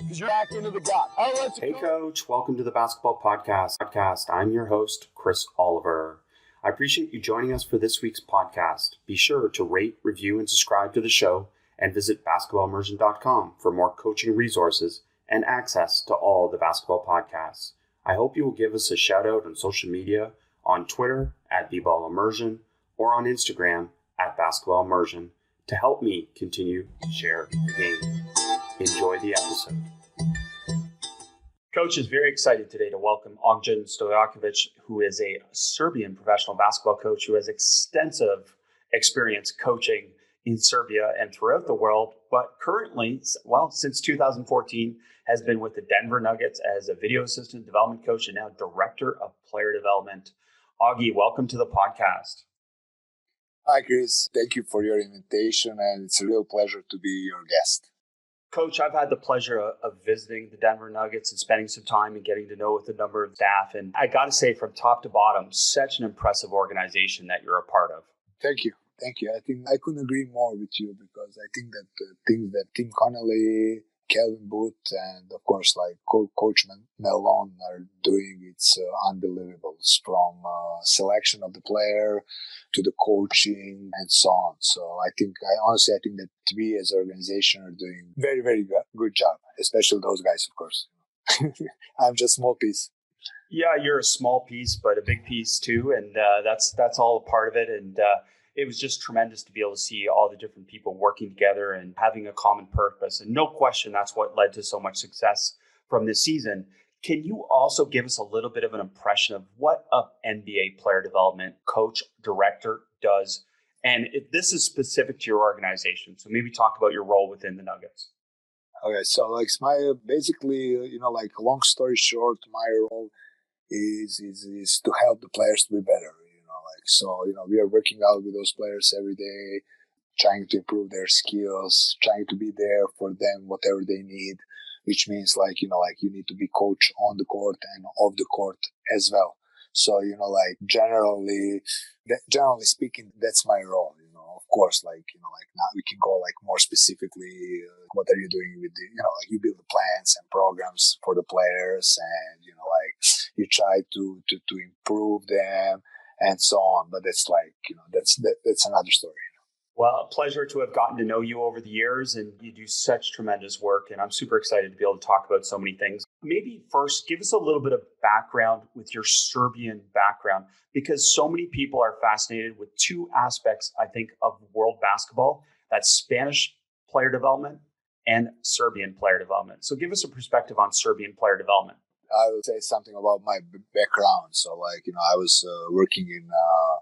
because you're acting to the God. Hey, Coach. Welcome to the Basketball Podcast. I'm your host, Chris Oliver. I appreciate you joining us for this week's podcast. Be sure to rate, review, and subscribe to the show, and visit basketballimmersion.com for more coaching resources and access to all the basketball podcasts. I hope you will give us a shout out on social media, on Twitter at @BBallImmersion, or on Instagram at @BasketballImmersion to help me continue to share the game. Enjoy the episode. Coach is very excited today to welcome Ognjen Stojakovic, who is a Serbian professional basketball coach who has extensive experience coaching in Serbia and throughout the world, but currently, since 2014, has been with the Denver Nuggets as a video assistant development coach and now director of player development. Augie, welcome to the podcast. Hi, Chris. Thank you for your invitation, and it's a real pleasure to be your guest. Coach, I've had the pleasure of visiting the Denver Nuggets and spending some time and getting to know with a number of staff. And I got to say, from top to bottom, such an impressive organization that you're a part of. Thank you. I think I couldn't agree more with you, because I think that the things that Tim Connolly, Kelvin Booth, and of course, like Coach Malone are doing, it's unbelievable. From selection of the player to the coaching and so on. So I think that we as an organization are doing very, very good job, especially those guys, of course. I'm just a small piece. Yeah, you're a small piece, but a big piece too. And that's all a part of it. And it was just tremendous to be able to see all the different people working together and having a common purpose. And no question, that's what led to so much success from this season. Can you also give us a little bit of an impression of what an NBA player development coach, director does? And this is specific to your organization. So maybe talk about your role within the Nuggets. Okay, so long story short, my role is to help the players to be better. We are working out with those players every day, trying to improve their skills, trying to be there for them, whatever they need, which means you need to be coached on the court and off the court as well. So, generally speaking, that's my role. Of course, now we can go more specifically, what are you doing with you build the plans and programs for the players, and, you try to improve them and so on. But that's that's another story. Well, a pleasure to have gotten to know you over the years, and you do such tremendous work, and I'm super excited to be able to talk about so many things. Maybe first, give us a little bit of background with your Serbian background, because so many people are fascinated with two aspects, I think, of world basketball. That's Spanish player development and Serbian player development. So give us a perspective on Serbian player development. I would say something about my background. So, I was working in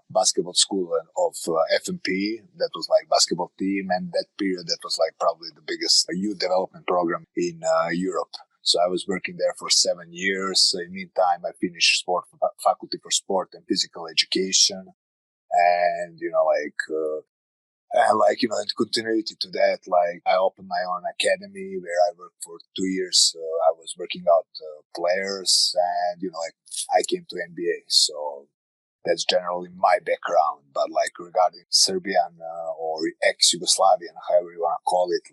basketball school of FMP. That was basketball team. And that period, that was probably the biggest youth development program in Europe. So I was working there for 7 years. In the meantime, I finished faculty for sport and physical education. And, in continuity to that, I opened my own academy where I worked for 2 years. I was working out players, and, I came to NBA. So that's generally my background. But regarding Serbian or ex-Yugoslavian, however you want to call it,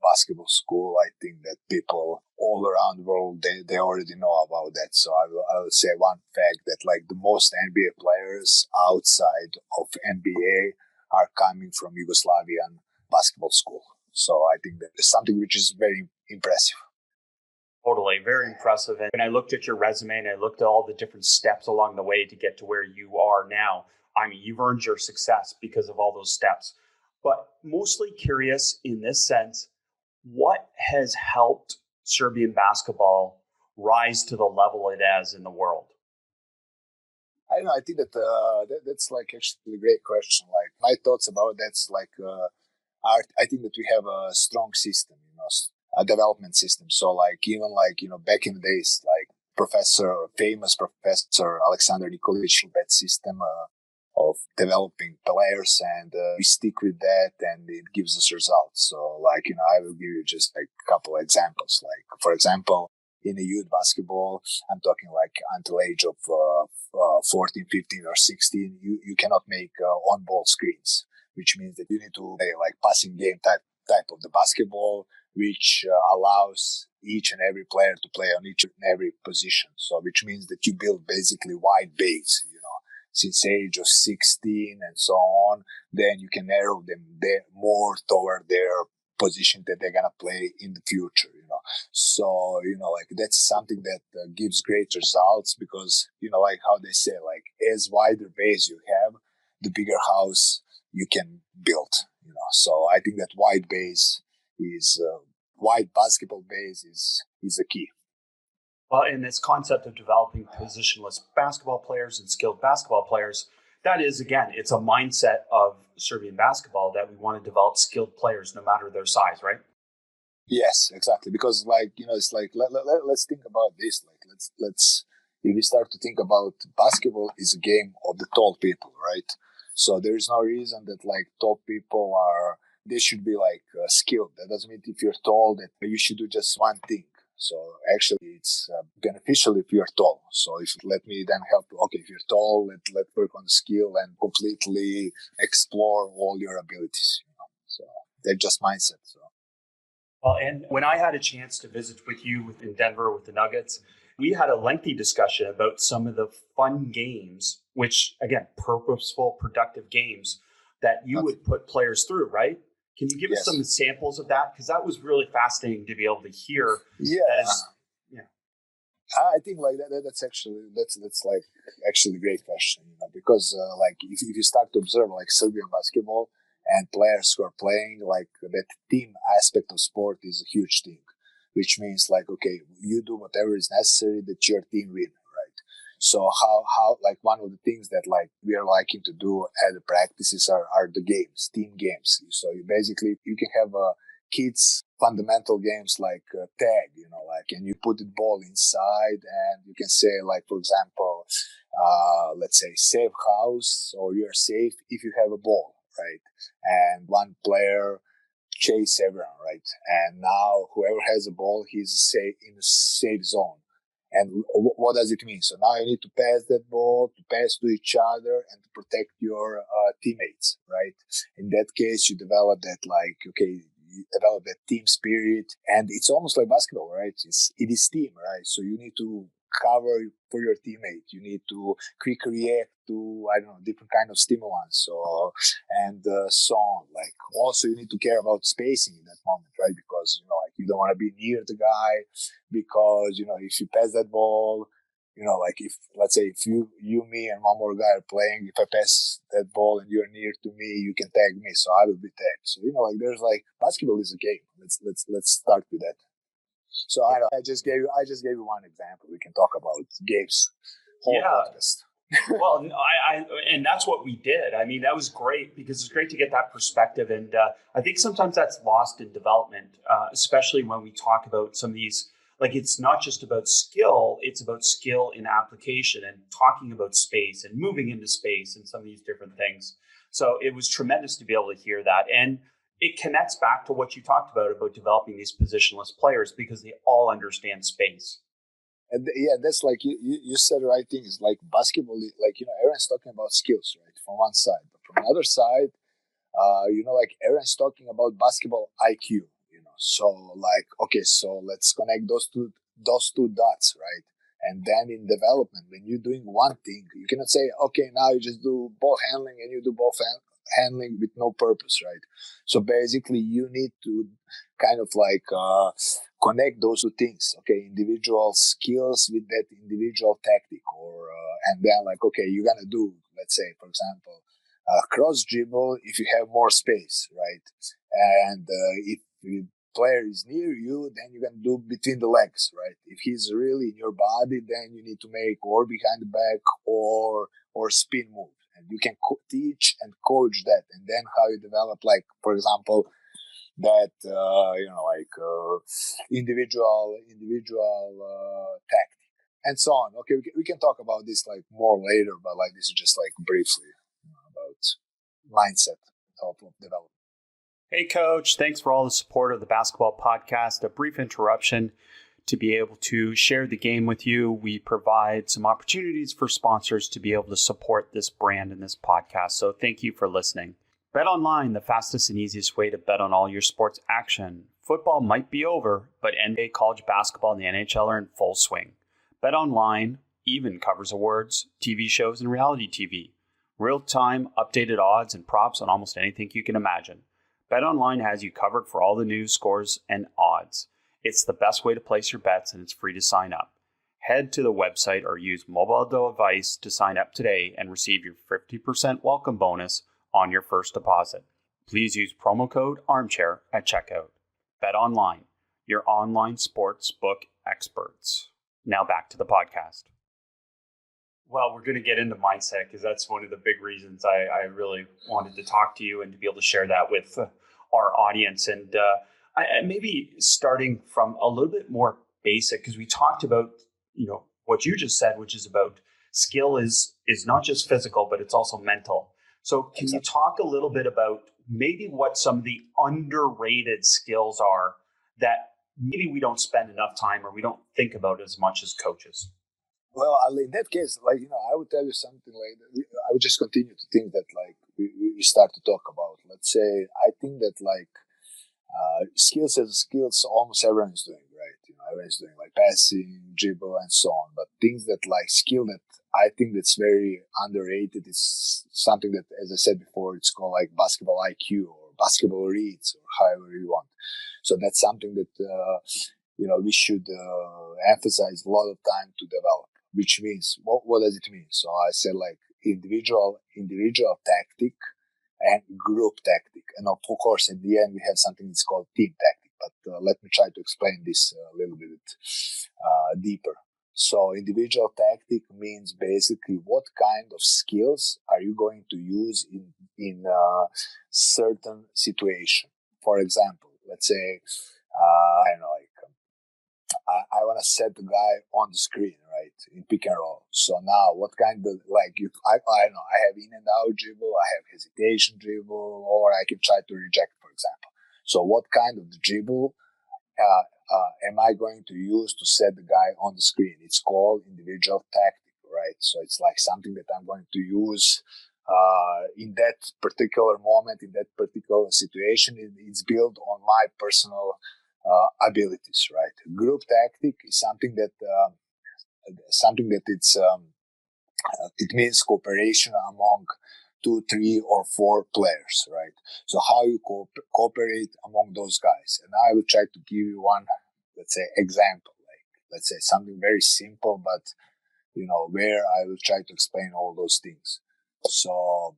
basketball school, I think that people all around the world, they already know about that. So I will say one fact that the most NBA players outside of NBA are coming from Yugoslavian basketball school. So I think that is something which is very impressive. Totally, very impressive. And I looked at your resume and I looked at all the different steps along the way to get to where you are now. I mean, you've earned your success because of all those steps. But mostly curious in this sense, what has helped Serbian basketball rise to the level it has in the world? I don't know. I think that that's actually a great question. My thoughts about that's I think that we have a strong system, a development system. So even back in the days, famous professor Alexander Nikolic, that system of developing players, and we stick with that, and it gives us results. So I will give you just a couple of examples. For example, in a youth basketball, I'm talking until age of 14, 15 or 16, you cannot make on-ball screens, which means that you need to play passing game type of the basketball, which allows each and every player to play on each and every position. So which means that you build basically wide base, since age of 16 and so on, then you can narrow them more toward their position that they're going to play in the future, So, like that's something that gives great results because, like how they say, like as wider base you have, the bigger house you can build, So I think that wide basketball base is a key. Well, in this concept of developing positionless basketball players and skilled basketball players, that is, again, it's a mindset of Serbian basketball that we want to develop skilled players no matter their size, right? Yes, exactly. Because it's like, let's think about this. Like, let's if we start to think about basketball is a game of the tall people, right? So there is no reason that like tall people they should be like skilled. That doesn't mean if you're tall that you should do just one thing. So actually, it's beneficial if you're tall. So let me then help you. Okay, if you're tall, let's work on the skill and completely explore all your abilities. So that's just mindset. So. Well, and when I had a chance to visit with you in Denver with the Nuggets, we had a lengthy discussion about some of the fun games, which again, purposeful, productive games that you would put players through, right? Can you give us some examples of that? Because that was really fascinating to be able to hear. I think like that's like actually a great question, because like if you start to observe like Serbian basketball and players who are playing, like that team aspect of sport is a huge thing, which means like, okay, you do whatever is necessary that your team win, right? So how like one of the things that like we are liking to do at the practices are the games, team games. So you can have kids fundamental games like tag, and you put the ball inside and you can say like, for example, let's say save house or you're safe if you have a ball, right? And one player chase everyone, right? And now whoever has a ball, he's safe in a safe zone. And what does it mean? So now you need to pass that ball, to pass to each other and to protect your teammates, right? In that case, you develop that you develop that team spirit, and it's almost like basketball, right? It is team, right? So you need to cover for your teammate. You need to quick react to, different kind of stimulants. So, and so on. Like also you need to care about spacing in that moment, right? Because, like you don't want to be near the guy because, if you pass that ball, like if, let's say if you, me and one more guy are playing, if I pass that ball and you're near to me, you can tag me. So I will be tagged. So, like there's like basketball is a game. Let's start with that. So I just gave you one example. We can talk about games. Podcast. Well, and that's what we did. I mean, that was great because it's great to get that perspective. And I think sometimes that's lost in development, especially when we talk about some of these. Like it's not just about skill; it's about skill in application and talking about space and moving into space and some of these different things. So it was tremendous to be able to hear that. And it connects back to what you talked about developing these positionless players because they all understand space. And that's like you said the right thing. It's like basketball, like, Aaron's talking about skills, right? From one side. But from the other side, like Aaron's talking about basketball IQ, So like, okay, so let's connect those two dots, right? And then in development, when you're doing one thing, you cannot say, okay, now you just do ball handling and you do ball handling with no purpose, right? So basically you need to kind of like connect those two things, okay, individual skills with that individual tactic, or and then like, okay, you're gonna do, let's say, for example, cross dribble if you have more space, right? And if the player is near you, then you're gonna do between the legs, right? If he's really in your body, then you need to make or behind the back or spin move, and you can teach and coach that, and then how you develop, like, for example, that individual tactic and so on. Okay, we can talk about this like more later, but like this is just like briefly about mindset of development. Hey, Coach, thanks for all the support of the Basketball Podcast. A brief interruption to be able to share the game with you. We provide some opportunities for sponsors to be able to support this brand and this podcast. So thank you for listening. Bet online, the fastest and easiest way to bet on all your sports action. Football might be over, but NBA, college basketball, and the NHL are in full swing. BetOnline even covers awards, TV shows, and reality TV. Real-time, updated odds and props on almost anything you can imagine. BetOnline has you covered for all the news, scores, and odds. It's the best way to place your bets, and it's free to sign up. Head to the website or use mobile device to sign up today and receive your 50% welcome bonus on your first deposit. Please use promo code ARMCHAIR at checkout. BetOnline, your online sports book experts. Now back to the podcast. Well, we're going to get into mindset because that's one of the big reasons I really wanted to talk to you and to be able to share that with our audience. And maybe starting from a little bit more basic, because we talked about, what you just said, which is about skill is not just physical, but it's also mental. So can you talk a little bit about maybe what some of the underrated skills are that maybe we don't spend enough time or we don't think about as much as coaches? Well, in that case, I would tell you something like that. I would just continue to think that, we start to talk about. Let's say, I think that, skills as skills, almost everyone is doing, right? Everyone's doing like passing, dribble, and so on. But things that skill that I think that's very underrated is something that, as I said before, it's called like basketball IQ or basketball reads or however you want. So that's something that we should emphasize a lot of time to develop. Which means, what does it mean? So I said individual tactic and group tactic. And of course, in the end, we have something that's called team tactic. But let me try to explain this a little bit deeper. So individual tactic means basically what kind of skills are you going to use in a certain situation. For example, let's say, I want to set the guy on the screen, right, in pick and roll. So now, what kind of I don't know, I have in and out dribble, I have hesitation dribble, or I can try to reject, for example. So what kind of dribble am I going to use to set the guy on the screen? It's called individual tactic, right? So it's like something that I'm going to use in that particular moment, in that particular situation. It's built on my personal abilities, right? Group tactic is something that it means cooperation among 2, 3, or 4 players, right? So how you cooperate among those guys. And I will try to give you one, let's say, example, let's say something very simple, but where I will try to explain all those things. So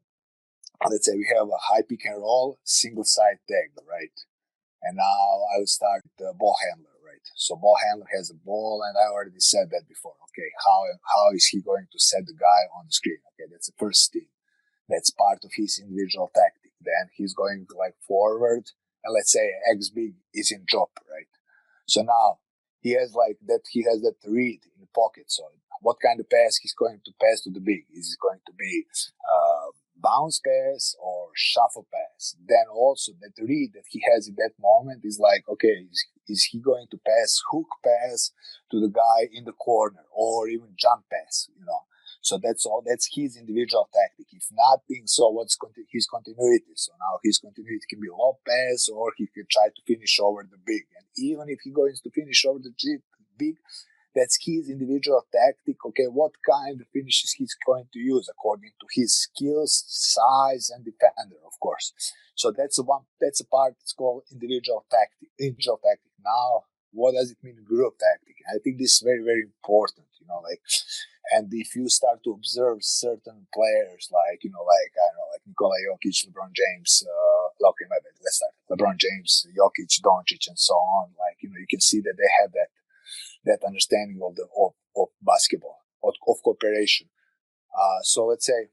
let's say we have a high pick and roll, single side tag, right? And now I will start the ball handler, right? So ball handler has a ball, and I already said that before. Okay, how is he going to set the guy on the screen? Okay, that's the first thing. That's part of his individual tactic. Then he's going forward, and let's say X big is in drop, right? So now he has that read in the pocket. So what kind of pass he's going to pass to the big? Is it going to be bounce pass or shuffle pass? Then also that read that he has in that moment is okay, is he going to pass hook pass to the guy in the corner or even jump pass, So that's all. That's his individual tactic. If nothing, so what's his continuity? So now his continuity can be low pass, or he can try to finish over the big. And even if he goes to finish over the big, that's his individual tactic. Okay, what kind of finishes he's going to use according to his skills, size, and defender, of course. So that's a part that's called individual tactic. Now, what does it mean group tactic? I think this is very, very important, and if you start to observe certain players like Nikola Jokic, LeBron James, let's start. LeBron James, Jokic, Doncic, and so on, you can see that they have that understanding of basketball, of cooperation. So let's say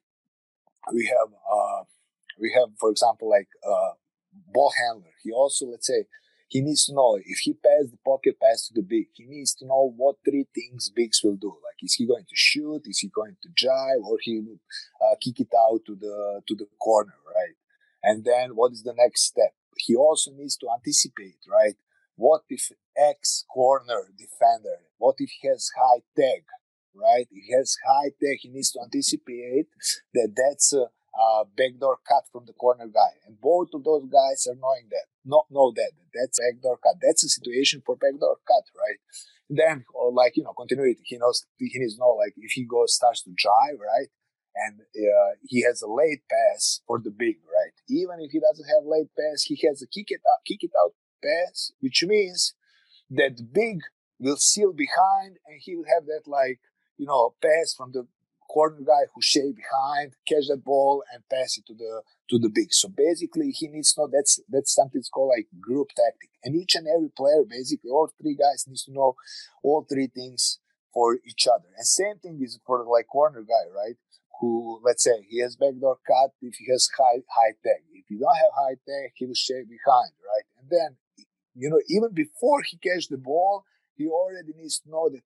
we have, for example, ball handler. He also, let's say, he needs to know if he passes the pocket pass to the big, he needs to know what 3 things bigs will do. Is he going to shoot? Is he going to drive? Or he will kick it out to the corner, right? And then what is the next step? He also needs to anticipate, right? What if X corner defender? What if he has high tag, right? If he has high tag, he needs to anticipate that's backdoor cut from the corner guy. And both of those guys are knowing that. Not know that. That's backdoor cut. That's a situation for backdoor cut, right? Then, or like, continuity. He needs to know, like, if he starts to drive, right? And he has a late pass for the big, right? Even if he doesn't have late pass, he has a kick it out pass, which means that the big will seal behind and he will have that, like, pass from the corner guy who stay behind, catch that ball and pass it to the big. So basically he needs to know that's something that's called like group tactic. And each and every player, basically all three guys needs to know all three things for each other. And same thing is for like corner guy, right? Who, let's say, he has backdoor cut if he has high tag. If you don't have high tag, he will stay behind, right? And then, even before he catch the ball, he already needs to know that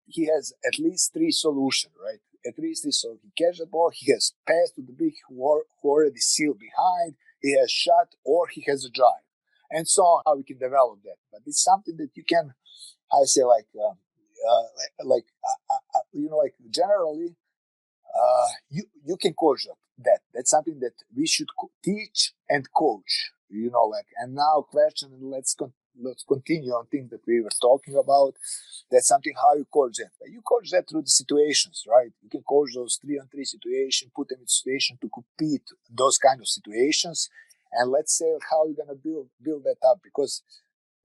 he has at least three solutions, right? At least three. So he catch the ball, he has pass to the big who already sealed behind, he has shot, or he has a drive. And so on, how we can develop that. But it's something that you can, I say, like generally, you can coach that. That's something that we should teach and coach. And now question. Let's continue on things that we were talking about. That's something how you coach that. You coach that through the situations, right? You can coach those 3-on-3 situations, put them in situation to compete those kind of situations, and let's say how you're gonna build that up. Because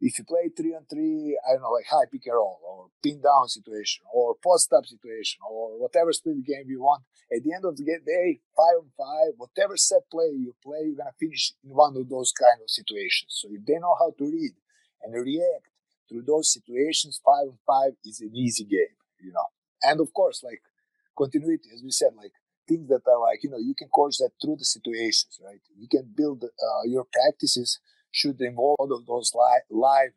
if you play 3-on-3, I don't know, like high pick and roll or pin down situation or post up situation or whatever split game you want, at the end of the day, 5-on-5, whatever set play, you're going to finish in one of those kind of situations. So if they know how to read and react through those situations, 5-on-5 is an easy game. And of course, like continuity, as we said, like things that are like, you can coach that through the situations, right? You can build your practices should involve all of those live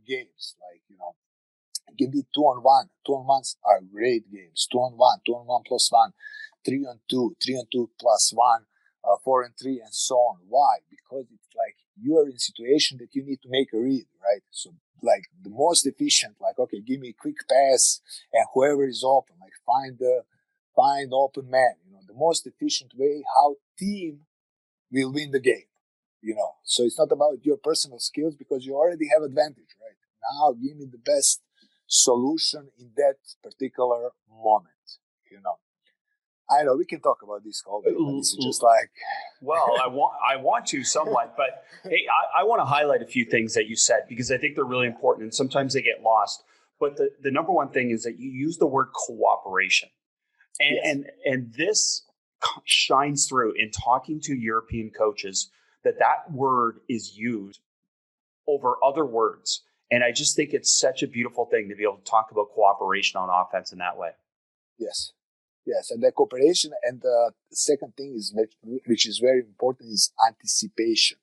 games. Like, it can be 2-on-1. 2-on-1s are great games. 2-on-1, 2-on-1 plus 1, 3-on-2, 3-on-2 plus 1, 4-on-3, and so on. Why? Because it's like you are in a situation that you need to make a read, right? So, like, the most efficient, like, okay, give me a quick pass, and whoever is open, like, find open man. The most efficient way how team will win the game. So it's not about your personal skills because you already have advantage, right? Now give me the best solution in that particular moment. I know we can talk about this all day, but this is just like. Well, I want to somewhat, but hey, I want to highlight a few things that you said because I think they're really important and sometimes they get lost. But the number one thing is that you use the word cooperation, and Yes. and this shines through in talking to European coaches that word is used over other words. And I just think it's such a beautiful thing to be able to talk about cooperation on offense in that way. Yes. Yes. And the cooperation. And the second thing is, which is very important, is anticipation.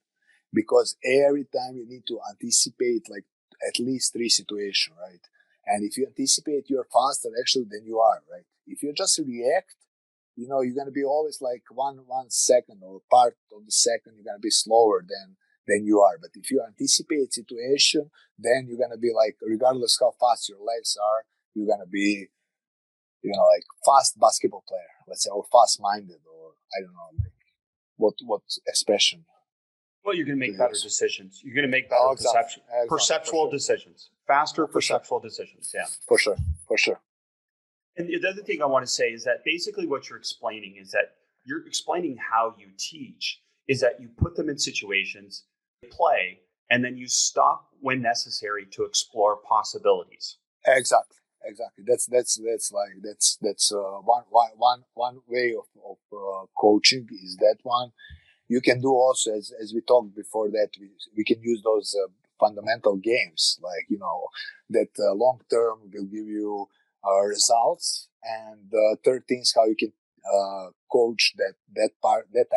Because every time you need to anticipate like at least three situations, right? And if you anticipate, you're faster actually than you are, right? If you just react, you're going to be always like one second or part of the second, you're going to be slower than you are. But if you anticipate situation, then you're going to be like, regardless how fast your legs are, you're going to be, like fast basketball player, let's say, or fast minded, or I don't know, like what expression. Well, you're going to make better decisions. You're going to make better perceptual decisions, faster perceptual decisions. Yeah, for sure. And the other thing I want to say is that basically what you're explaining is that you're explaining how you teach is that you put them in situations, play, and then you stop when necessary to explore possibilities. Exactly. That's one way of coaching is that one. You can do also, as we talked before, that we can use those fundamental games, like, that long term will give you results. And the third thing is how you can coach that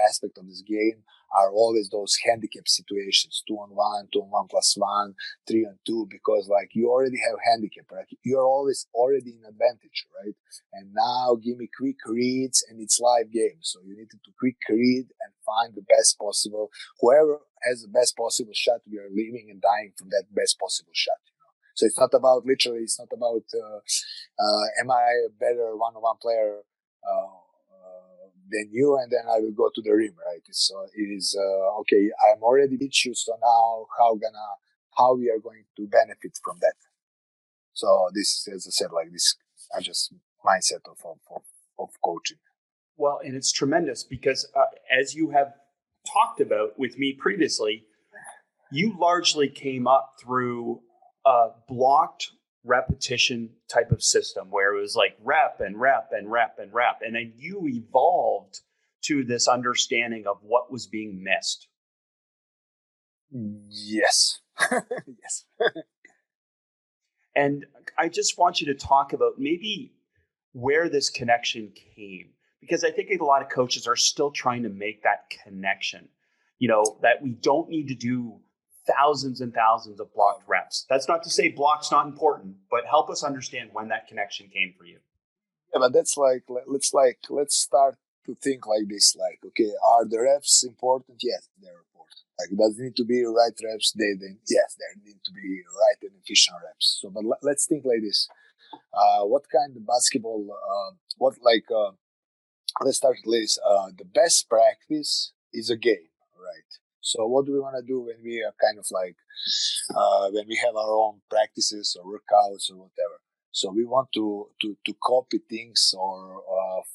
aspect of this game are always those handicap situations, 2-on-1, 2-on-1 plus 1, 3-on-2, because like you already have handicap, right? You're always already in advantage, right? And now give me quick reads, and it's live game. So you need to quick read and find the best possible. Whoever has the best possible shot, we are living and dying from that best possible shot. So it's not about am I a better one-on-one player then you, and then I will go to the rim, right? So it is okay. I'm already beat you, so now how we are going to benefit from that? So this, as I said, like this, are just mindset of coaching. Well, and it's tremendous because as you have talked about with me previously, you largely came up through a blocked repetition type of system where it was like rep and rep and rep and rep. And then you evolved to this understanding of what was being missed. Yes. Yes. And I just want you to talk about maybe where this connection came, because I think a lot of coaches are still trying to make that connection, that we don't need to do thousands and thousands of blocked reps. That's not to say block's not important, but help us understand when that connection came for you. Yeah, but that's let's start to think like this. Like, okay, are the reps important? Yes, they're important. Like, does it need to be right reps? Yes, there need to be right and efficient reps. So, but let's think like this. What kind of basketball? Let's start with this. The best practice is a game, right? So, what do we want to do when we are kind of like when we have our own practices or workouts or whatever? So we want to copy things or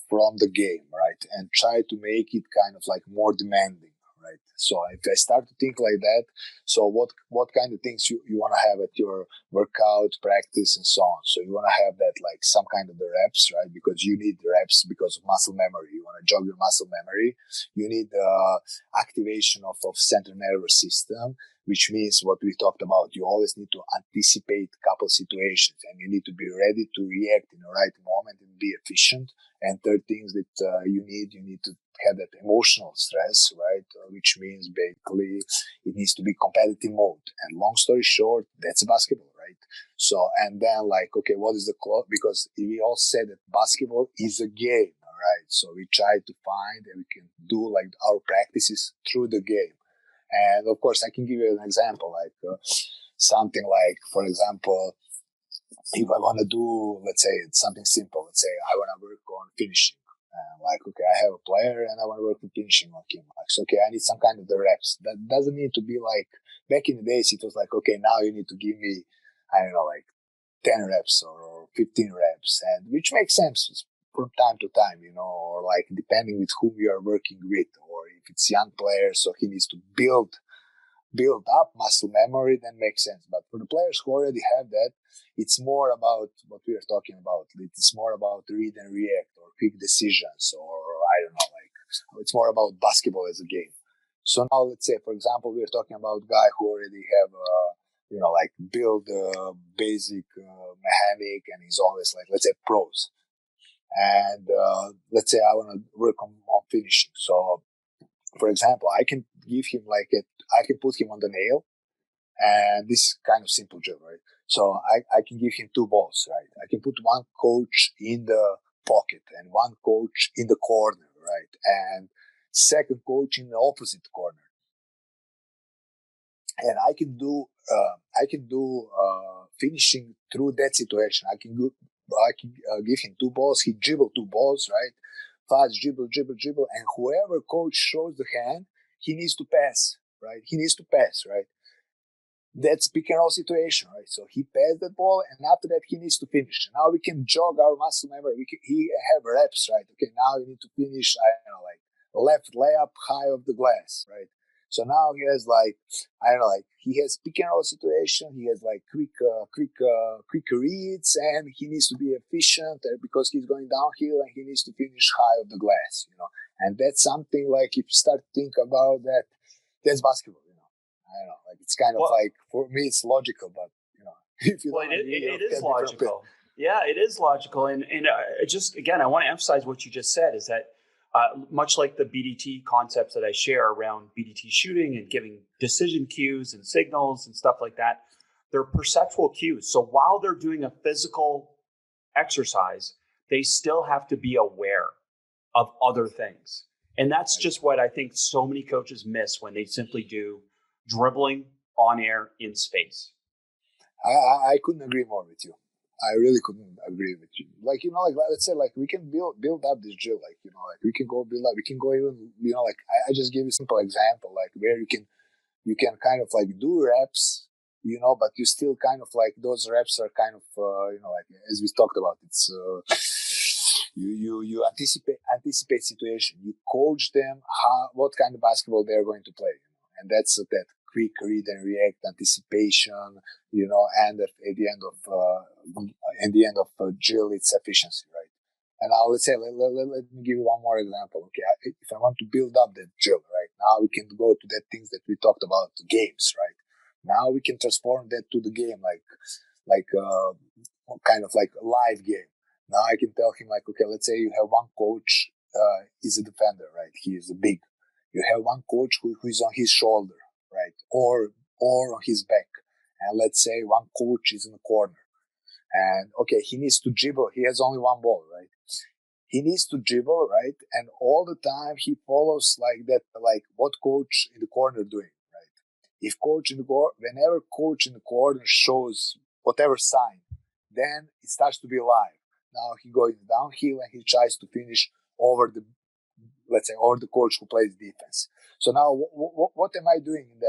from the game, right, and try to make it kind of like more demanding, right? So if I start to think like that, so what kind of things you want to have at your workout, practice, and so on. So you want to have that like some kind of the reps, right? Because you need the reps because of muscle memory. You want to jog your muscle memory. You need activation of central nervous system, which means what we talked about. You always need to anticipate a couple situations and you need to be ready to react in the right moment and be efficient. And third things that you need to have that emotional stress, right? Which means basically it needs to be competitive mode. And long story short, that's basketball, right? So, and then like, okay, what is the because we all said that basketball is a game, right? So we try to find and we can do like our practices through the game. And of course, I can give you an example, like something like, for example, if I want to do, let's say, it's something simple. Let's say I want to work on finishing. Like, okay, I have a player and I want to work with finishing on him. Like, so, okay, I need some kind of the reps. That doesn't need to be like, back in the days, it was like, okay, now you need to give me, I don't know, like 10 reps or 15 reps, and which makes sense from time to time, or like depending with whom you are working with, or if it's young player, so he needs to build up muscle memory, then makes sense. But for the players who already have that, it's more about what we are talking about. It's more about read and react or quick decisions, or I don't know, like it's more about basketball as a game. So now let's say, for example, we are talking about a guy who already have like build basic mechanic, and he's always like, let's say, pros. And let's say I want to work on finishing. So, for example, I can give him I can put him on the nail, and this is kind of simple job, right? So I can give him two balls, right? I can put one coach in the pocket and one coach in the corner, right? And second coach in the opposite corner. And I can do finishing through that situation. I can give him two balls. He dribble two balls, right? Fast dribble, and whoever coach shows the hand, he needs to pass, right? Right? That's pick and roll situation, right? So he passed that ball, and after that he needs to finish. Now we can jog our muscle memory. He have reps, right? Okay, now you need to finish. I don't know, like left layup high of the glass, right? So now he has he has pick and roll situation. He has like quick reads, and he needs to be efficient because he's going downhill and he needs to finish high of the glass, And that's something like if you start to think about that, that's basketball, I don't know, like it's kind of like, for me, it's logical, but if you don't agree, it is logical. Yeah, it is logical. And just, again, I want to emphasize what you just said is that much like the BDT concepts that I share around BDT shooting and giving decision cues and signals and stuff like that, they're perceptual cues. So while they're doing a physical exercise, they still have to be aware of other things. And that's just what I think so many coaches miss when they simply do dribbling on air in space. I couldn't agree more with you. I really couldn't agree with you. Like, like let's say like we can build up this drill, like, like we can go build up, we can go even, like I just gave you a simple example, like where you can kind of like do reps, but you still kind of like those reps are kind of, like as we talked about, it's, you anticipate situation, you coach them what kind of basketball they're going to play, and that's that quick read and react anticipation, and at the end of drill, it's efficiency, right? And now let's say, let me give you one more example. Okay, if I want to build up that drill, right, now we can go to that things that we talked about, games, right? Now we can transform that to the game, like kind of like a live game. Now I can tell him like, okay, let's say you have one coach, is a defender, right? He is big. You have one coach who is on his shoulder, right, or on his back, and let's say one coach is in the corner, and okay, he needs to dribble. He has only one ball, right? He needs to dribble, right? And all the time he follows like that, like what coach in the corner doing, right? If whenever coach in the corner shows whatever sign, then it starts to be live. Now he goes downhill and he tries to finish over the, let's say, over the coach who plays defense. So now what am I doing in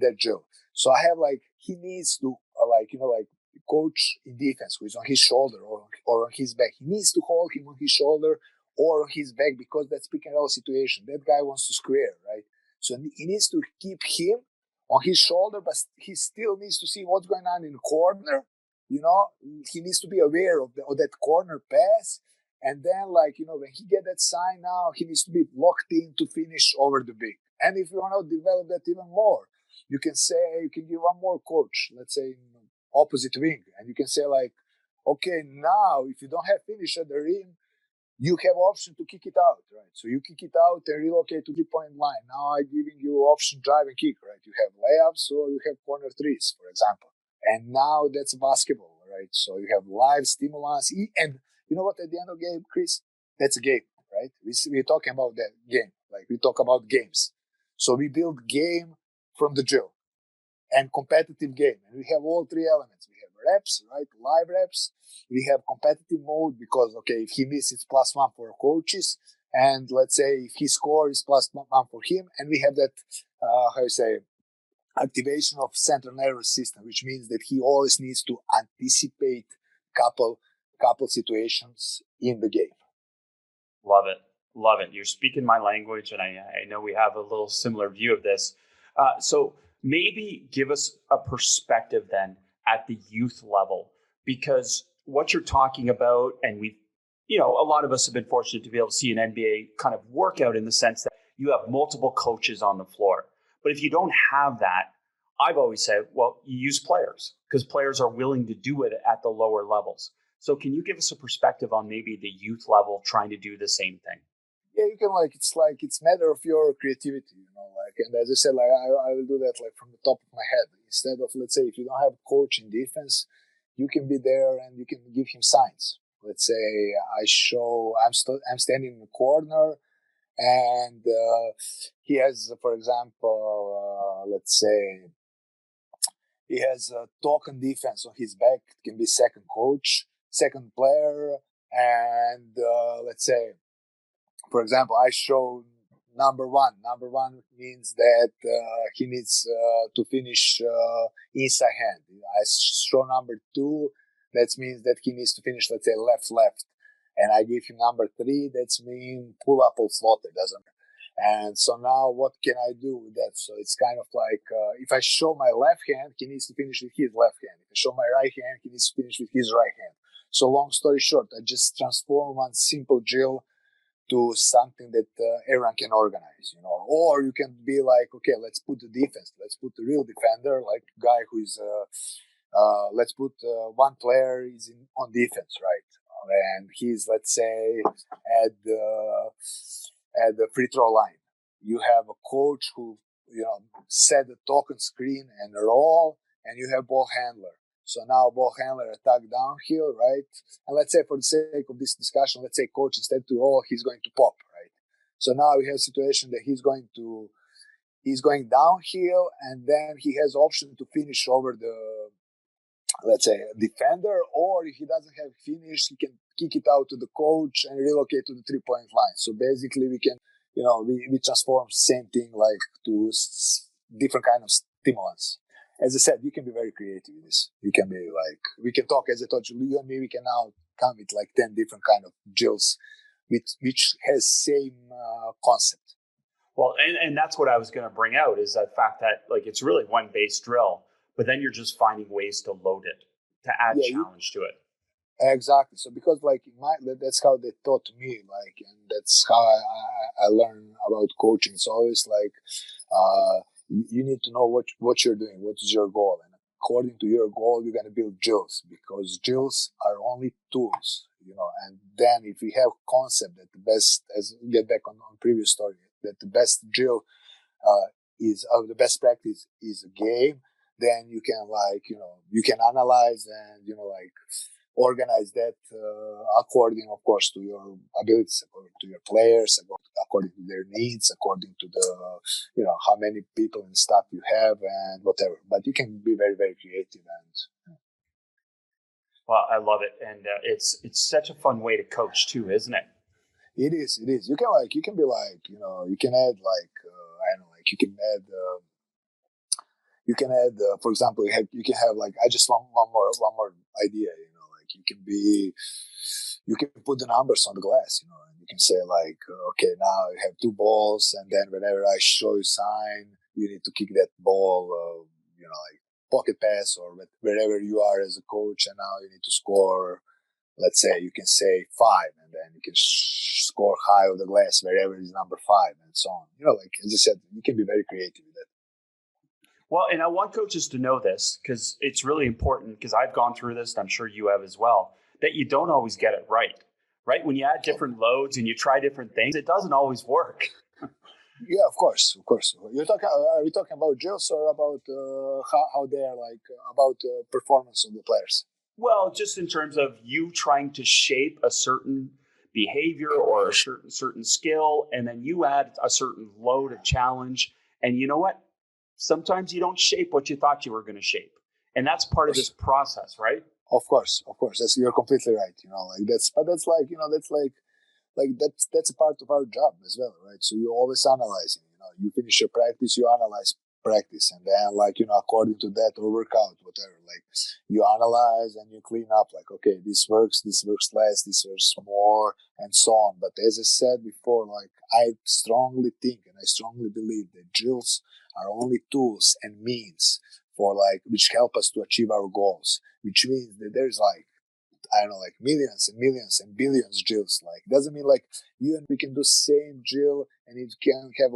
that drill? So I have like, he needs to like coach in defense who is on his shoulder or on his back. He needs to hold him on his shoulder or on his back because that's pick and roll situation. That guy wants to square, right? So he needs to keep him on his shoulder, but he still needs to see what's going on in the corner. He needs to be aware of that corner pass. And then, like, when he get that sign now, he needs to be locked in to finish over the big. And if you want to develop that even more, you can give one more coach, let's say in opposite wing, and you can say like, okay, now if you don't have finish at the rim, you have option to kick it out, right? So you kick it out and relocate to the 3-point line. Now I'm giving you option drive and kick, right? You have layups or you have corner threes, for example. And now that's basketball, right? So you have live stimulus. And you know what, at the end of the game, Chris, that's a game, right? We're talking about that game. Like we talk about games. So we build game from the drill and competitive game. And we have all three elements. We have reps, right? Live reps. We have competitive mode because, okay, if he misses, it's +1 for coaches. And let's say if he scores, it's +1 for him. And we have that, activation of central nervous system, which means that he always needs to anticipate couple situations in the game. Love it. You're speaking my language, and I know we have a little similar view of this. So maybe give us a perspective then at the youth level, because what you're talking about, and we've, a lot of us have been fortunate to be able to see an NBA kind of workout in the sense that you have multiple coaches on the floor. But if you don't have that, I've always said, well, you use players because players are willing to do it at the lower levels. So can you give us a perspective on maybe the youth level trying to do the same thing? Yeah, you can it's matter of your creativity, and as I said, I will do that from the top of my head. Instead of, let's say, if you don't have a coach in defense, you can be there and you can give him signs. Let's say I'm standing in the corner and he has, for example, let's say he has a token defense on his back. It can be second player, and let's say, for example, I show number one. Number one means that he needs to finish inside hand. I show number two. That means that he needs to finish, let's say, left. And I give him number three. That means pull up or floater. Doesn't matter. And so now what can I do with that? So it's kind of like, if I show my left hand, he needs to finish with his left hand. If I show my right hand, he needs to finish with his right hand. So long story short, I just transform one simple drill to something that everyone can organize, Or you can be like, okay, let's put the defense. Let's put the real defender, like guy who is, let's put one player is on defense, right? And he's, let's say, at the free throw line. You have a coach who, set the token screen and roll, and you have ball handler. So now ball handler attack downhill, right? And let's say for the sake of this discussion, let's say coach, instead to roll, he's going to pop, right? So now we have a situation that he's going downhill, and then he has option to finish over let's say, a defender, or if he doesn't have finish, he can kick it out to the coach and relocate to the 3-point line. So basically, we can, we transform same thing like to different kind of stimulants. As I said, you can be very creative with this. You can be like, we can talk, as I told you and me, we can now come with like 10 different kind of drills, which has same concept. Well, and that's what I was going to bring out is that fact that like it's really one base drill, but then you're just finding ways to load it, to add challenge to it. Exactly. So because like that's how they taught me, like, and that's how I learned about coaching. It's always like you need to know what you're doing, what is your goal, and according to your goal, you're gonna build drills because drills are only tools, And then if you have concept that the best, as get back on previous story, that the best drill is the best practice is a game, then you can you can analyze and like organize that according, of course, to your abilities, according to your players, according to their needs, according to the how many people and staff you have and whatever. But you can be very, very creative and. Well, I love it, and it's such a fun way to coach too, isn't it? It is. You can be like you can add like I don't know, like you can add for example you can have like I just want one more idea, like you can put the numbers on the glass, and you can say like okay, now you have 2 balls, and then whenever I show you sign, you need to kick that ball, like pocket pass or wherever you are as a coach, and now you need to score. Let's say you can say 5, and then you can score high of the glass wherever is number 5, and so on. Like as I said, you can be very creative with that. Well, and I want coaches to know this because it's really important, because I've gone through this, and I'm sure you have as well, that you don't always get it right? When you add different loads and you try different things, it doesn't always work. Yeah, of course. Are we talking about drills or about how they are like about performance of the players? Well, just in terms of you trying to shape a certain behavior or a certain skill, and then you add a certain load of challenge. And you know what? Sometimes you don't shape what you thought you were going to shape. And that's part of this process, right? Of course. You're completely right. That's a part of our job as well, right? So you're always analyzing. You finish your practice, you analyze practice, and then according to that, or workout, whatever, like you analyze and you clean up, like okay, this works less, this works more, and so on. But as I said before, like I strongly think and I strongly believe that drills are only tools and means for which help us to achieve our goals, which means that there's I don't know, like millions and millions and billions drills. Like, doesn't mean like you and we can do same drill and it can have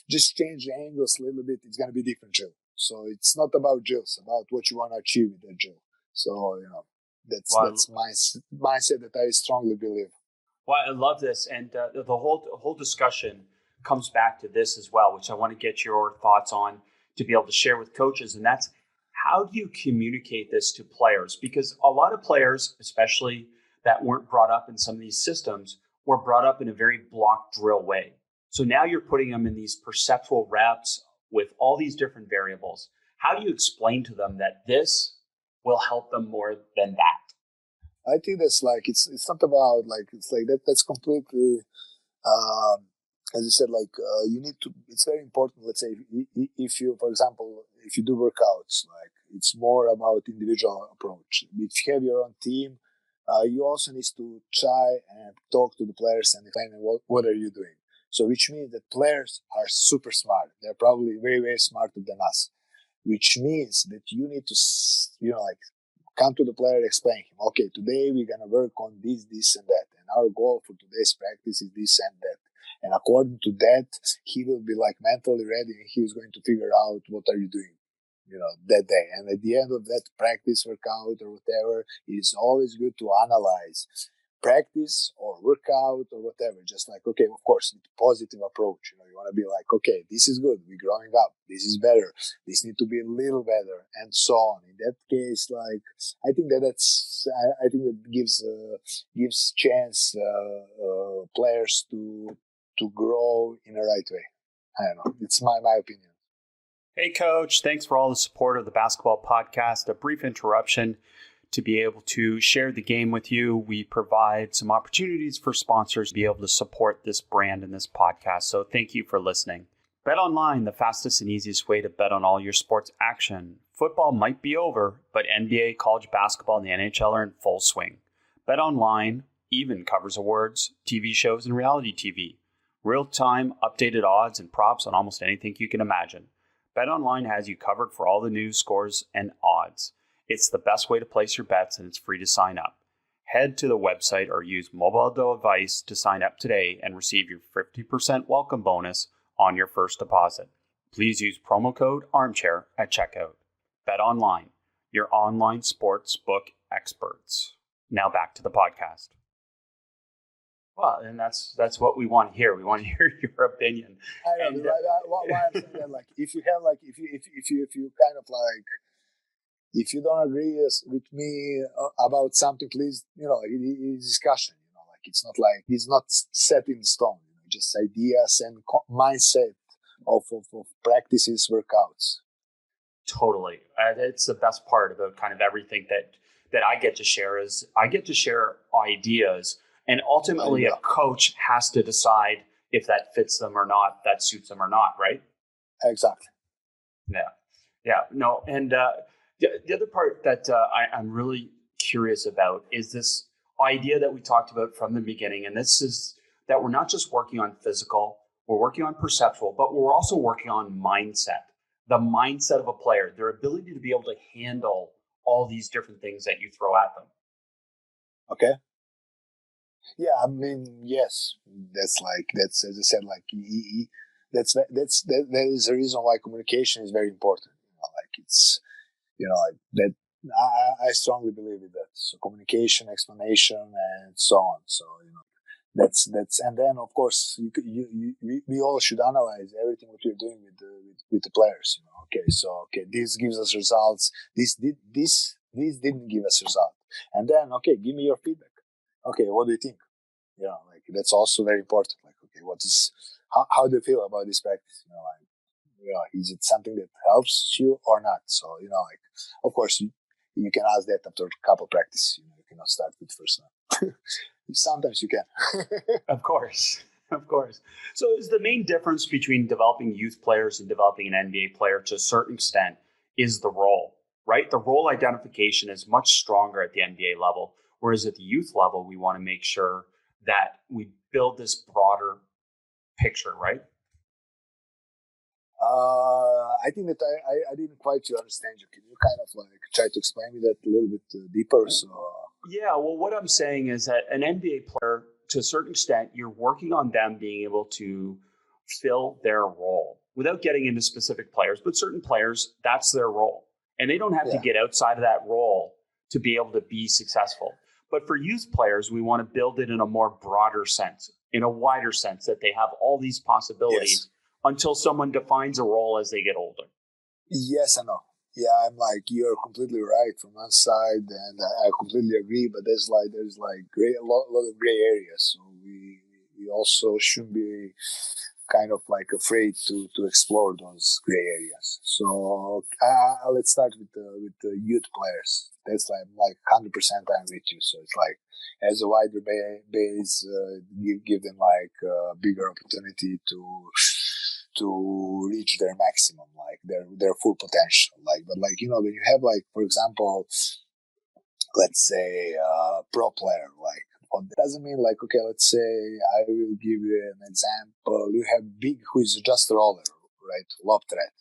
just change the angles a little bit. It's going to be different drill. So it's not about drills, about what you want to achieve with that drill. So, that's my mindset that I strongly believe. Well, I love this. And the whole discussion comes back to this as well, which I want to get your thoughts on to be able to share with coaches. And that's, how do you communicate this to players? Because a lot of players, especially that weren't brought up in some of these systems, were brought up in a very block drill way. So now you're putting them in these perceptual reps with all these different variables. How do you explain to them that this will help them more than that? I think that's it's not about it's like that. That's completely, as you said, you need to, it's very important. Let's say if you, for example, if you do workouts, it's more about individual approach. If you have your own team, you also need to try and talk to the players and explain what are you doing. So which means that players are super smart. They're probably very, very smarter than us, which means that you need to, come to the player, explain him, okay, today we're going to work on this, and that. And our goal for today's practice is this and that. And according to that, he will be mentally ready, and he's going to figure out what are you doing, that day. And at the end of that practice, workout, or whatever, it is always good to analyze practice or workout or whatever. Just okay, of course, with positive approach. You want to be okay, this is good. We're growing up. This is better. This needs to be a little better, and so on. In that case, I think I think that gives chance players to grow in the right way. I don't know. It's my opinion. Hey, Coach. Thanks for all the support of the Basketball Podcast. A brief interruption to be able to share the game with you. We provide some opportunities for sponsors to be able to support this brand and this podcast. So thank you for listening. Bet Online, the fastest and easiest way to bet on all your sports action. Football might be over, but NBA, college basketball, and the NHL are in full swing. Bet Online even covers awards, TV shows, and reality TV. Real-time, updated odds and props on almost anything you can imagine. BetOnline has you covered for all the news, scores, and odds. It's the best way to place your bets, and it's free to sign up. Head to the website or use mobile device to sign up today and receive your 50% welcome bonus on your first deposit. Please use promo code ARMCHAIR at checkout. BetOnline, your online sports book experts. Now back to the podcast. Well, and that's what we want to hear. We want to hear your opinion. I know. Why I'm saying that, like, if you kind of like, if you don't agree with me about something, please, it's discussion. Like it's not set in stone. Just ideas and mindset of practices, workouts. Totally, it's the best part about kind of everything that I get to share is I get to share ideas. And ultimately, a coach has to decide if that fits them or not, that suits them or not, right? Exactly. Yeah. No, and the other part that I'm really curious about is this idea that we talked about from the beginning, and this is that we're not just working on physical, we're working on perceptual, but we're also working on mindset, the mindset of a player, their ability to be able to handle all these different things that you throw at them. Okay. Yeah, I mean, yes, that's as I said, like that is the reason why communication is very important. It's that I strongly believe in that. So communication, explanation, and so on. So that's and then of course we all should analyze everything what we're doing with the players. This gives us results. This didn't give us result, and then give me your feedback. Okay, what do you think? That's also very important. Like, okay, how do you feel about this practice? Is it something that helps you or not? So, of course, you can ask that after a couple practice. You cannot start with first one. Sometimes you can. Of course. So is the main difference between developing youth players and developing an NBA player to a certain extent is the role, right? The role identification is much stronger at the NBA level, whereas at the youth level, we want to make sure that we build this broader picture, right? I think that I didn't quite understand you. Can you kind of like try to explain me that a little bit deeper? So yeah, well, what I'm saying is that an NBA player, to a certain extent, you're working on them being able to fill their role without getting into specific players, but certain players, that's their role. And they don't have to get outside of that role to be able to be successful. But for youth players, we want to build it in a more broader sense, in a wider sense, that they have all these possibilities until someone defines a role as they get older. Yes and no. Yeah, I'm like, you're completely right from one side, and I completely agree. But there's a lot of gray areas. So we also shouldn't be kind of like afraid to explore those gray areas. So let's start with the youth players. That's like 100% I'm with you. So it's like as a wider base, give them like a bigger opportunity to reach their maximum, like their full potential. But when you have like, for example, let's say pro player, like that doesn't mean like, okay, let's say I will give you an example. You have Big, who is just a roller, right? Lob threat.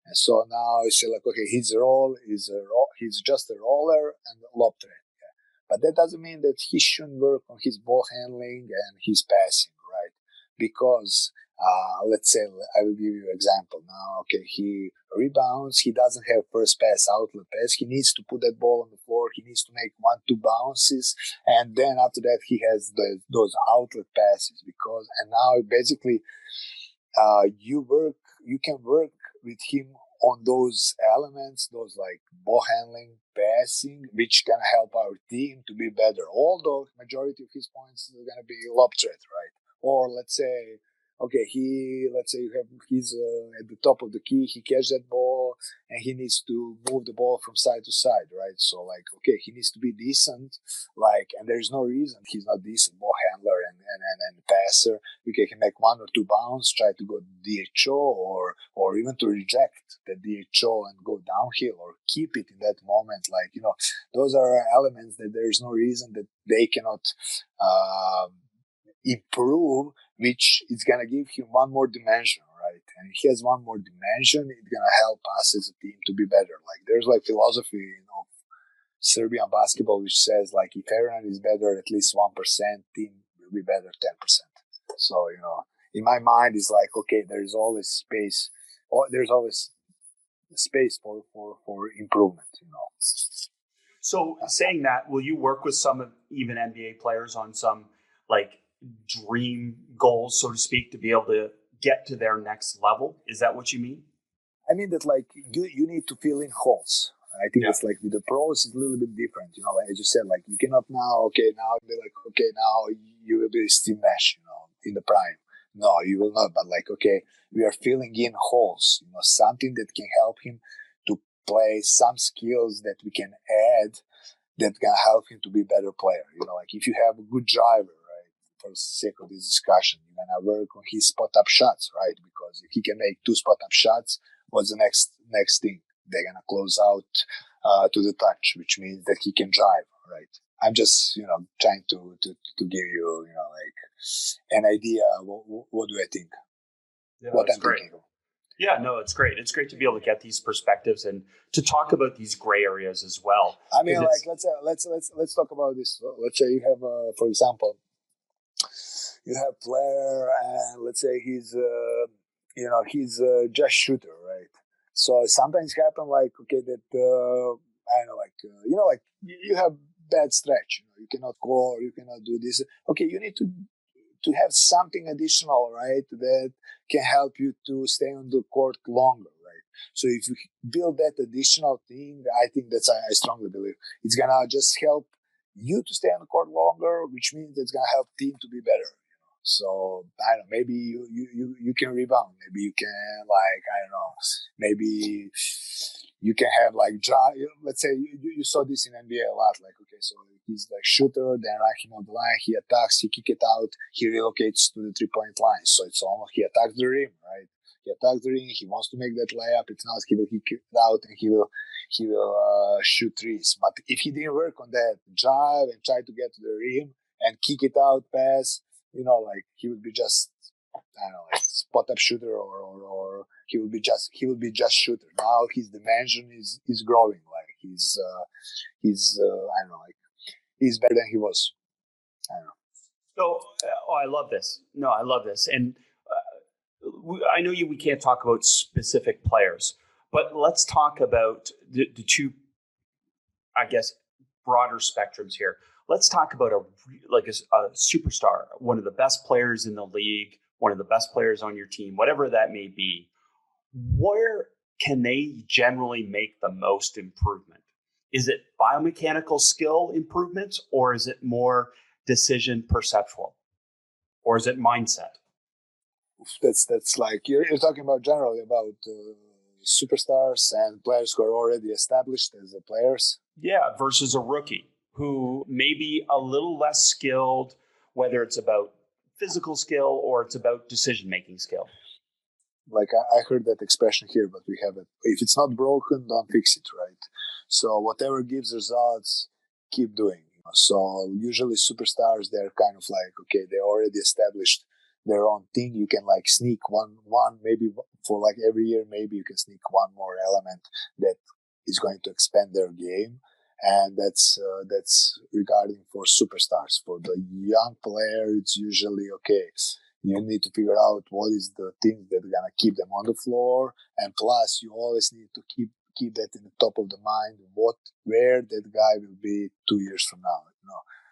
And so now you say like, okay, his role is he's just a roller and a lob threat. Yeah. But that doesn't mean that he shouldn't work on his ball handling and his passing, right? Because let's say I will give you an example now. Okay, he rebounds. He doesn't have first pass, outlet pass. He needs to put that ball on the floor. He needs to make 1-2 bounces, and then after that he has those outlet passes. And now basically you can work with him on those elements, those like ball handling, passing, which can help our team to be better. Although majority of his points are going to be lob threat, right? Or let's say, okay, let's say he's at the top of the key, he catch that ball, and he needs to move the ball from side to side, right? So like, okay, he needs to be decent, like, and there's no reason he's not decent ball handler and passer. Okay, he can make one or two bounds, try to go DHO, or even to reject the DHO and go downhill, or keep it in that moment. Like, those are elements that there's no reason that they cannot improve, which is going to give him one more dimension, right? And if he has one more dimension, it's going to help us as a team to be better. Like, there's like philosophy, of Serbian basketball, which says like, if everyone is better at least 1%, team will be better 10%. So, in my mind, it's like, okay, there's always space, or there's always space for improvement, So saying that, will you work with some even NBA players on some like dream goals, so to speak, to be able to get to their next level? Is that what you mean? I mean that, like, you need to fill in holes. I think it's like with the pros, it's a little bit different. Like I just said, like, you cannot now be like, okay, now you will be Steve Nash, in the prime. No, you will not. But like, okay, we are filling in holes, something that can help him to play, some skills that we can add that can help him to be a better player. Like, if you have a good driver, right, for the sake of this discussion, you're going to work on his spot-up shots, right? Because if he can make 2 spot-up shots, what's the next thing? They're going to close out to the touch, which means that he can drive, right? I'm just, trying to give you, like, an idea. What do I think? Yeah, what that's I'm great. thinking of. Yeah, no, it's great. It's great to be able to get these perspectives and to talk about these gray areas as well. I mean, like, let's talk about this. Let's say you have, for example, you have player, and let's say he's just shooter, right? So sometimes happen like, okay, that I don't know, like, like, you have bad stretch. You cannot go, or you cannot do this. Okay, you need to have something additional, right, that can help you to stay on the court longer, right? So if you build that additional thing, I think I strongly believe it's gonna just help you to stay on the court longer, which means it's gonna help team to be better. So I don't know, maybe you can rebound, maybe you can, like, I don't know, maybe you can have like let's say you saw this in NBA a lot, like, okay, so he's like shooter, then like him on the line, he attacks, he kick it out, he relocates to the 3-point line, so it's almost he attacks the rim, right? He attacks the rim, he wants to make that layup, it's not, he will kick it out, and he will shoot threes. But if he didn't work on that drive and try to get to the rim and kick it out pass, like, he would be just, I don't know, like, spot up shooter, or he will be just shooter. Now his dimension is growing. Like, he's I don't know, like, he's better than he was. I don't know. So, I love this. No, I love this. And I know we can't talk about specific players, but let's talk about the two, I guess, broader spectrums here. Let's talk about a superstar, one of the best players in the league, one of the best players on your team, whatever that may be. Where can they generally make the most improvement? Is it biomechanical skill improvements, or is it more decision perceptual, or is it mindset? That's like, you're talking about generally about superstars and players who are already established as players. Yeah, versus a rookie who may be a little less skilled, whether it's about physical skill or it's about decision-making skill. Like, I heard that expression here, but we have it. If it's not broken, don't fix it, right? So whatever gives results, keep doing. So usually superstars, they're kind of like, okay, they already established their own thing. You can like sneak one maybe for like every year, maybe you can sneak one more element that is going to expand their game. And that's regarding for superstars. For the young player, it's usually, okay, you need to figure out what is the thing that's gonna keep them on the floor, and plus you always need to keep that in the top of the mind, where that guy will be 2 years from now.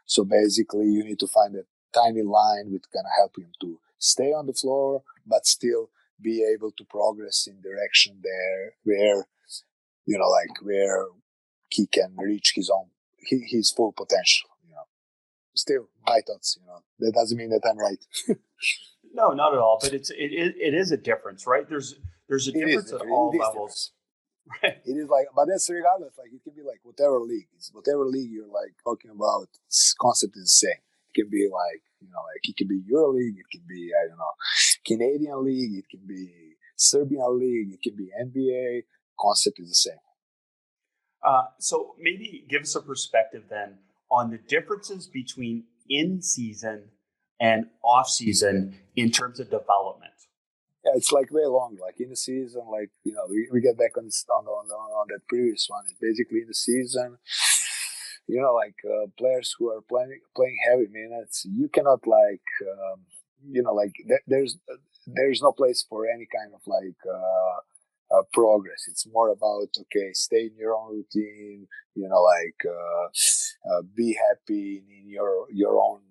So basically, you need to find a tiny line which gonna help him to stay on the floor, but still be able to progress in direction there where where he can reach his full potential. Still, my thoughts. That doesn't mean that I'm right. No, not at all. But it is a difference, right? There's a difference at all levels. Right. It is like, but that's regardless. Like it can be like whatever league you're like talking about. Concept is the same. It can be like like it can be EuroLeague. It can be I don't know, Canadian League. It can be Serbian League. It can be NBA. Concept is the same. So maybe give us a perspective then on the differences between in season and off season in terms of development. Yeah, it's like way long. Like in the season, like we get back on that previous one. It's basically in the season. Players who are playing heavy minutes, you cannot there's no place for any kind of progress. It's more about stay in your own routine. Be happy in your own.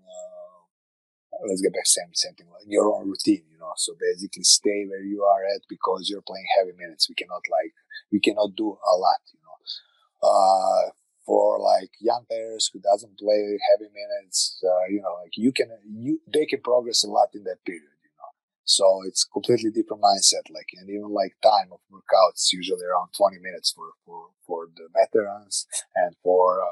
Let's get back same thing, like your own routine. So basically, stay where you are at because you're playing heavy minutes. We cannot do a lot. For like young players who doesn't play heavy minutes, they can progress a lot in that period. So it's completely different mindset. Like, and even like time of workouts, usually around 20 minutes for the veterans, and for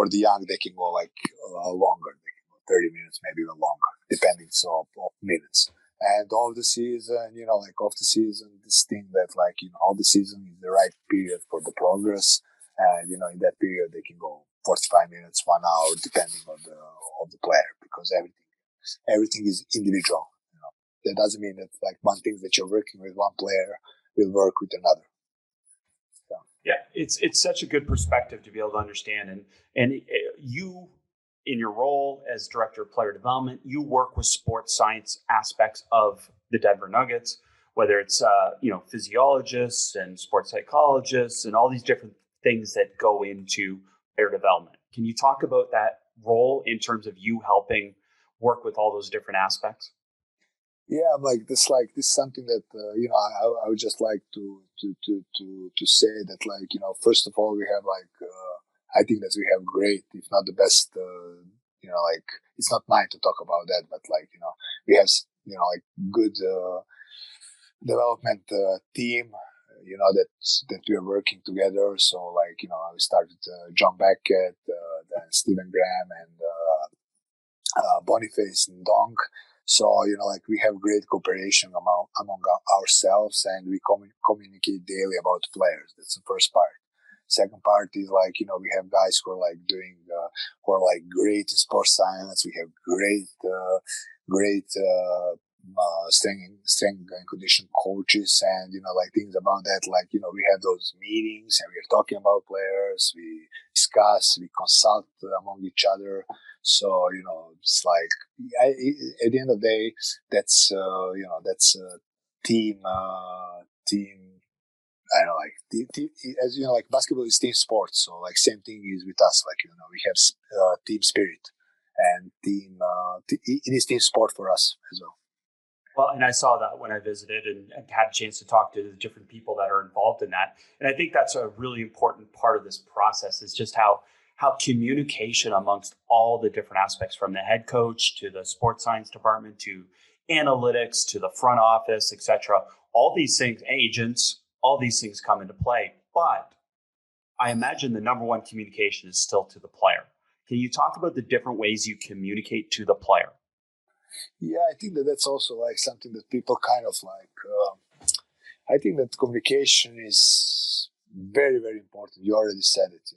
the young, they can go like longer. They can go 30 minutes, maybe even longer, depending of minutes. And off the season, off the season, this thing that all the season is the right period for the progress. And, in that period, they can go 45 minutes, 1 hour, depending on the player, because everything is individual. That doesn't mean that like one thing that you're working with one player will work with another. So. Yeah, it's such a good perspective to be able to understand. And you, in your role as director of player development, you work with sports science aspects of the Denver Nuggets, whether it's physiologists and sports psychologists and all these different things that go into player development. Can you talk about that role in terms of you helping work with all those different aspects? Yeah, this is something that I would just like to say that first of all we have I think that we have great, if not the best, it's not mine to talk about that, but we have good development team that we are working together. So we started John Beckett, then Stephen Graham, and Boniface and Dong. So we have great cooperation among ourselves, and we communicate daily about players. That's the first part. Second part is we have guys who are who are great in sports science. We have great strength and condition coaches, and things about that. We have those meetings and we're talking about players. We discuss, we consult among each other. So it's at the end of the day, that's team. I don't know, team, as basketball is team sports. So same thing is with us. We have team spirit, and team. It is team sport for us as well. Well, and I saw that when I visited and had a chance to talk to the different people that are involved in that. And I think that's a really important part of this process is just how communication amongst all the different aspects, from the head coach to the sports science department to analytics to the front office, etc. All these things, agents, all these things come into play. But I imagine the number one communication is still to the player. Can you talk about the different ways you communicate to the player? Yeah, I think that's also something that people kind of I think that communication is very, very important. You already said it,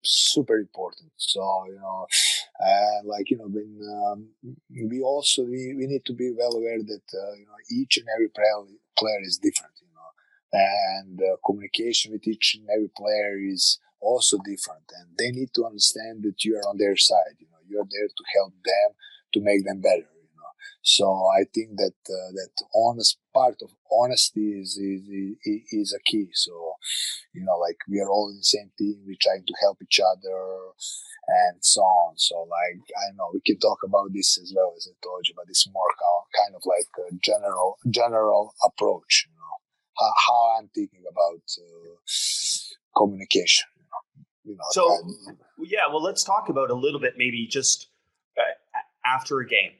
super important. So, and when we need to be well aware that, each and every player is different, and communication with each and every player is also different. And they need to understand that you are on their side, you're there to help them, to make them better. So I think that that honest part of honesty is a key. So we are all in the same team. We're trying to help each other, and so on. So I know we can talk about this as well, as I told you, but it's more kind of a general approach. How I'm thinking about communication. Well, let's talk about a little bit, maybe just after a game.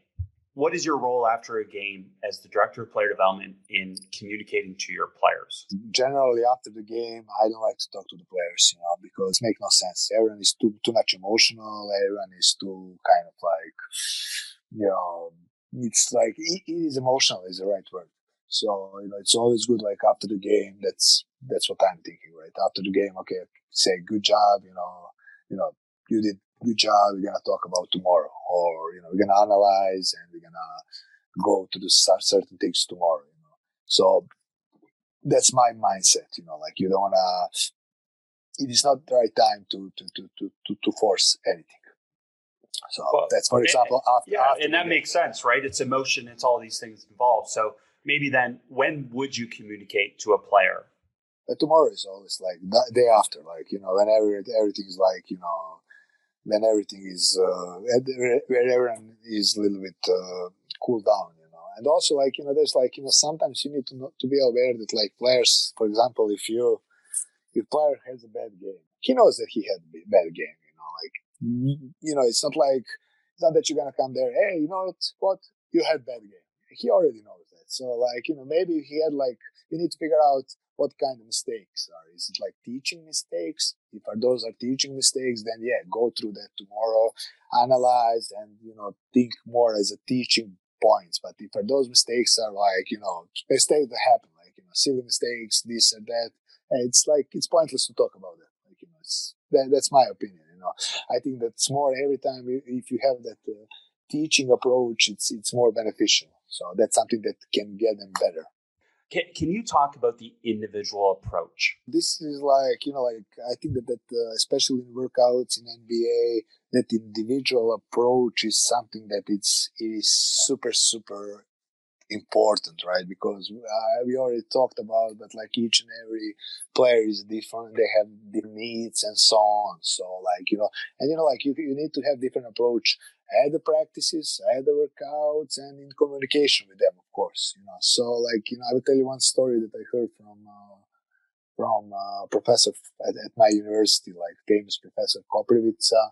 What is your role after a game as the director of player development in communicating to your players? Generally, after the game, I don't like to talk to the players, because it makes no sense. Everyone is too much emotional. Everyone is too kind of like, it's like it is emotional is the right word. So it's always good. Like after the game, that's what I'm thinking, right? After the game, okay, say good job. You did good job. We're gonna talk about tomorrow, or we're gonna analyze and we're gonna go to the certain things tomorrow. So that's my mindset. Like you don't wanna. It is not the right time to force anything. So that's, for example, after and that makes sense, right? It's emotion, it's all these things involved. So maybe then, when would you communicate to a player? But tomorrow is always like the day after, like whenever everything is like when everything is where everyone is a little bit cooled down, and also like there's like sometimes you need to be aware that like players, for example, if player has a bad game, he knows that he had a bad game, it's not that you're gonna come there, hey, you know what, you had bad game. He already knows that. So like maybe he had like, you need to figure out what kind of mistakes are. Is it like teaching mistakes? If those are teaching mistakes, then yeah, go through that tomorrow, analyze, and think more as a teaching points. But if those mistakes are like mistakes that happen, like silly mistakes, this and that, it's like it's pointless to talk about that. Like that's my opinion. I think that's more every time if you have that teaching approach, it's more beneficial. So that's something that can get them better. Can you talk about the individual approach? This is like, I think that especially in workouts in NBA, that individual approach is something that it is super, super important, right? Because we already talked about that, like each and every player is different. They have different needs and so on. So like, like you need to have different approach at the practices, at the workouts, and in communication with them, of course, So like, I will tell you one story that I heard from professor at my university, like famous Professor Koprivica.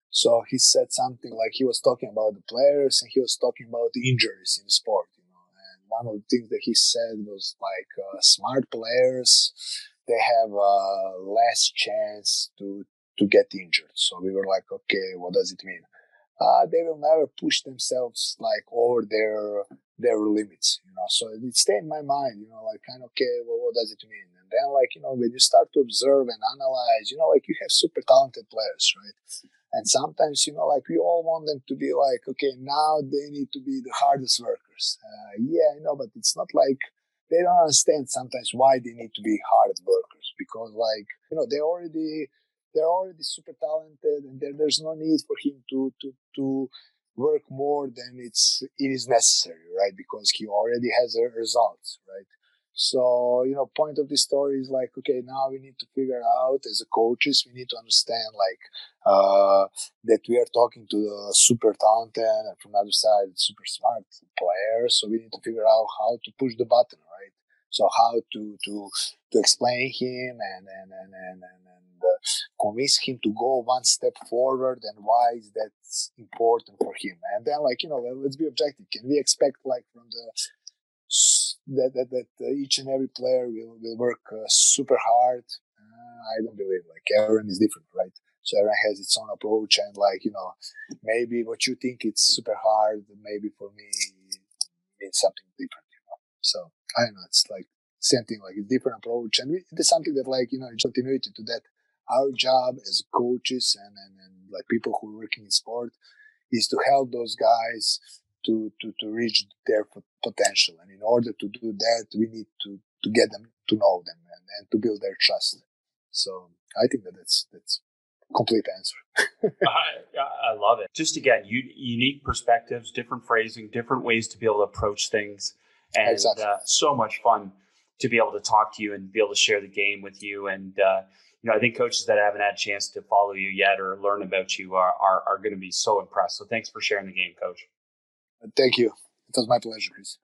So he said something like he was talking about the players and he was talking about the injuries in sport, And one of the things that he said was like smart players, they have less chance to get injured. So we were like, okay, what does it mean? They will never push themselves like over their limits, So it stayed in my mind, like kind of, okay, well, what does it mean? And then like, when you start to observe and analyze, like you have super talented players, right? And sometimes, like we all want them to be like, okay, now they need to be the hardest workers. But it's not like they don't understand sometimes why they need to be hard workers, because like, they're already super talented, and there's no need for him to work more than it is necessary, right? Because he already has a results, right? So, point of this story is like, okay, now we need to figure out as a coaches, we need to understand like that we are talking to the super talented and from the other side, super smart players. So we need to figure out how to push the button, right? So how to explain him and convince him to go one step forward, and why is that important for him? And then like, let's be objective. Can we expect like from that each and every player will work super hard? I don't believe. Like everyone is different, right? So everyone has its own approach, and like maybe what you think it's super hard, maybe for me means something different. So I don't know. It's like same thing, like a different approach, and it's something that like it's continuity to that. Our job as coaches and like people who are working in sport is to help those guys to reach their potential. And in order to do that, we need to get them to know them and to build their trust. So I think that's complete answer. I love it. Just again, unique perspectives, different phrasing, different ways to be able to approach things, and exactly. So much fun to be able to talk to you and be able to share the game with you. And I think coaches that haven't had a chance to follow you yet or learn about you are going to be so impressed. So thanks for sharing the game, Coach. Thank you. It was my pleasure, Chris.